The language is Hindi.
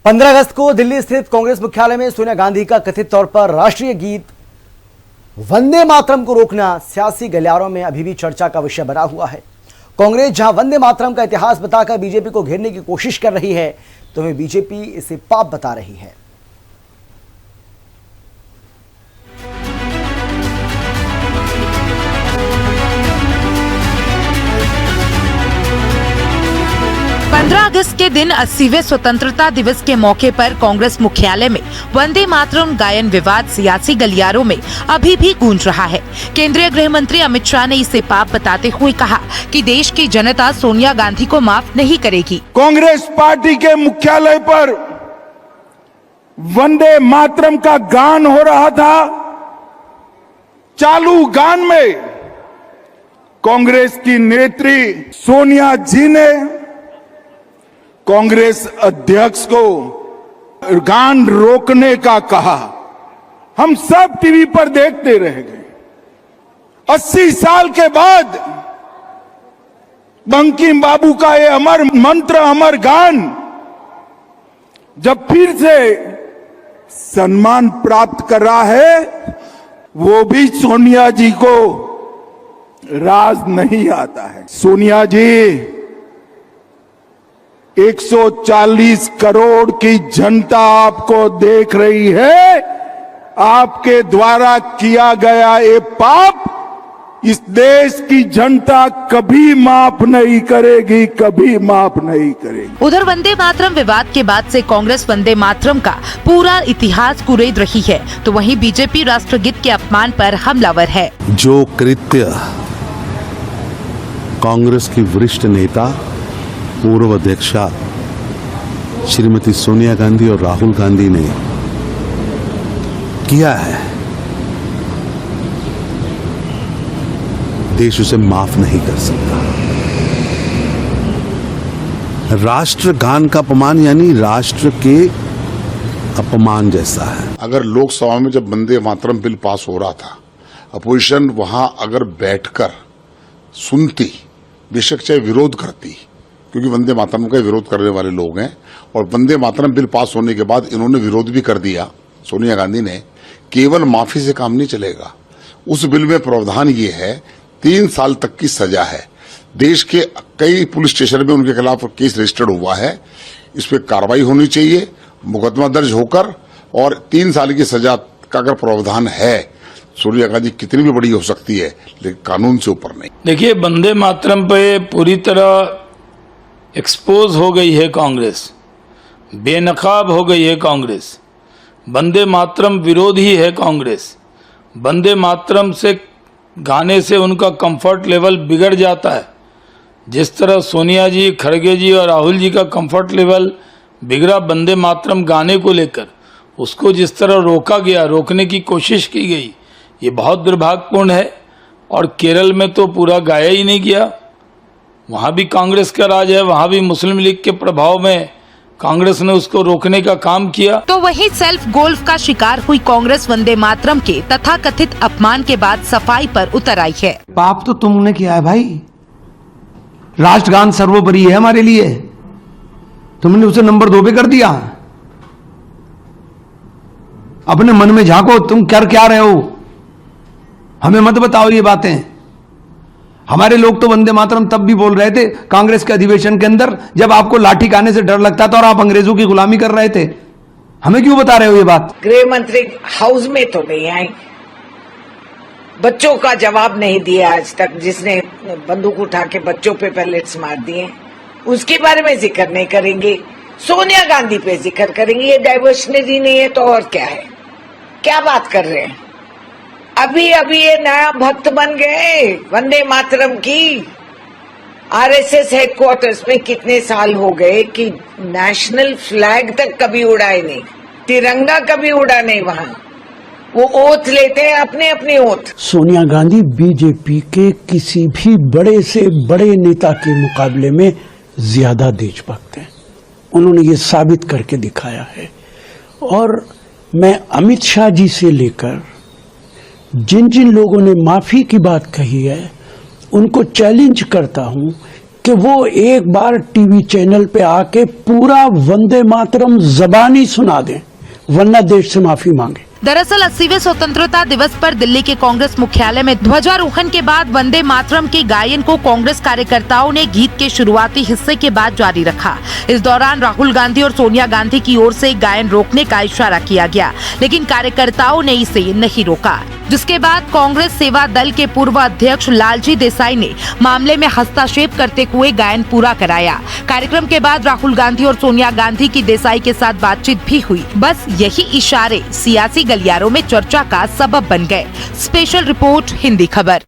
15 अगस्त को दिल्ली स्थित कांग्रेस मुख्यालय में सोनिया गांधी का कथित तौर पर राष्ट्रीय गीत वंदे मातरम को रोकना सियासी गलियारों में अभी भी चर्चा का विषय बना हुआ है। कांग्रेस जहां वंदे मातरम का इतिहास बताकर बीजेपी को घेरने की कोशिश कर रही है, तो वहीं बीजेपी इसे पाप बता रही है। अगस्त के दिन 80वें स्वतंत्रता दिवस के मौके पर कांग्रेस मुख्यालय में वंदे मातरम गायन विवाद सियासी गलियारों में अभी भी गूंज रहा है। केंद्रीय गृह मंत्री अमित शाह ने इसे पाप बताते हुए कहा कि देश की जनता सोनिया गांधी को माफ नहीं करेगी। कांग्रेस पार्टी के मुख्यालय पर वंदे मातरम का गान हो रहा था। चालू गान में कांग्रेस की नेत्री सोनिया जी ने कांग्रेस अध्यक्ष को गान रोकने का कहा। हम सब टीवी पर देखते रह गए। 80 साल के बाद बंकिम बाबू का ये अमर मंत्र, अमर गान जब फिर से सम्मान प्राप्त कर रहा है, वो भी सोनिया जी को राज नहीं आता है। सोनिया जी, 140 करोड़ की जनता आपको देख रही है। आपके द्वारा किया गया ये पाप इस देश की जनता कभी माफ नहीं करेगी, कभी माफ नहीं करेगी। उधर वंदे मातरम विवाद के बाद से कांग्रेस वंदे मातरम का पूरा इतिहास कुरेद रही है, तो वहीं बीजेपी राष्ट्रगीत के अपमान पर हमलावर है। जो कृत्य कांग्रेस की वरिष्ठ नेता पूर्व अध्यक्षा श्रीमती सोनिया गांधी और राहुल गांधी ने किया है, देश उसे माफ नहीं कर सकता। राष्ट्रगान का अपमान यानी राष्ट्र के अपमान जैसा है। अगर लोकसभा में जब वंदे मातरम बिल पास हो रहा था, अपोजिशन वहां अगर बैठकर सुनती, बेशक चाहे विरोध करती, क्योंकि वंदे मातरम का विरोध करने वाले लोग हैं, और वंदे मातरम बिल पास होने के बाद इन्होंने विरोध भी कर दिया सोनिया गांधी ने। केवल माफी से काम नहीं चलेगा। उस बिल में प्रावधान ये है 3 साल तक की सजा है। देश के कई पुलिस स्टेशन में उनके खिलाफ केस रजिस्टर्ड हुआ है। इस पर कार्रवाई होनी चाहिए, मुकदमा दर्ज होकर, और 3 साल की सजा का अगर प्रावधान है, सोनिया गांधी कितनी भी बड़ी हो सकती है, लेकिन कानून से ऊपर नहीं। देखिए, वंदे मातरम पे पूरी तरह एक्सपोज हो गई है कांग्रेस, बेनकाब हो गई है कांग्रेस। वंदे मातरम विरोधी है कांग्रेस। वंदे मातरम से गाने से उनका कंफर्ट लेवल बिगड़ जाता है। जिस तरह सोनिया जी, खड़गे जी और राहुल जी का कंफर्ट लेवल बिगड़ा वंदे मातरम गाने को लेकर, उसको जिस तरह रोका गया, रोकने की कोशिश की गई, ये बहुत दुर्भाग्यपूर्ण है। और केरल में तो पूरा गाया ही नहीं गया। वहां भी कांग्रेस का राज है, वहां भी मुस्लिम लीग के प्रभाव में कांग्रेस ने उसको रोकने का काम किया। तो वहीं सेल्फ गोल्फ का शिकार हुई कांग्रेस वंदे मातरम के तथाकथित अपमान के बाद सफाई पर उतर आई है। पाप तो तुमने किया है भाई। राष्ट्रगान सर्वोपरि है हमारे लिए, तुमने उसे नंबर 2 पे कर दिया। अपने मन में झांको, तुम कर क्या रहे हो, हमें मत बताओ ये बातें। हमारे लोग तो वंदे मातरम तब भी बोल रहे थे कांग्रेस के अधिवेशन के अंदर, जब आपको लाठी खाने से डर लगता था और आप अंग्रेजों की गुलामी कर रहे थे। हमें क्यों बता रहे हो ये बात? गृह मंत्री हाउस में तो नहीं आए, बच्चों का जवाब नहीं दिया आज तक, जिसने बंदूक उठा के बच्चों पे पैलेट्स मार दिए, उसके बारे में जिक्र नहीं करेंगे। सोनिया गांधी पे जिक्र करेंगे। ये डाइवर्शनरी नहीं है तो और क्या है? क्या बात कर रहे हैं? अभी अभी ये नया भक्त बन गए वंदे मातरम की। आरएसएस हेडक्वार्टर्स में कितने साल हो गए कि नेशनल फ्लैग तक कभी उड़ाए नहीं, तिरंगा कभी उड़ा नहीं वहां। वो ओथ लेते हैं, अपने अपने ओथ। सोनिया गांधी बीजेपी के किसी भी बड़े से बड़े नेता के मुकाबले में ज्यादा देशभक्त हैं। उन्होंने ये साबित करके दिखाया है। और मैं अमित शाह जी से लेकर जिन जिन लोगों ने माफी की बात कही है, उनको चैलेंज करता हूं कि वो एक बार टीवी चैनल पे आके पूरा वंदे मातरम जबानी सुना दें, वरना देश से माफी मांगे। दरअसल 80वें स्वतंत्रता दिवस पर दिल्ली के कांग्रेस मुख्यालय में ध्वजारोहण के बाद वंदे मातरम के गायन को कांग्रेस कार्यकर्ताओं ने गीत के शुरुआती हिस्से के बाद जारी रखा। इस दौरान राहुल गांधी और सोनिया गांधी की ओर से गायन रोकने का इशारा किया गया, लेकिन कार्यकर्ताओं ने इसे नहीं रोका, जिसके बाद कांग्रेस सेवा दल के पूर्व अध्यक्ष लालजी देसाई ने मामले में हस्तक्षेप करते हुए गायन पूरा कराया। कार्यक्रम के बाद राहुल गांधी और सोनिया गांधी की देसाई के साथ बातचीत भी हुई। बस यही इशारे सियासी गलियारों में चर्चा का सबब बन गए। स्पेशल रिपोर्ट, हिंदी खबर।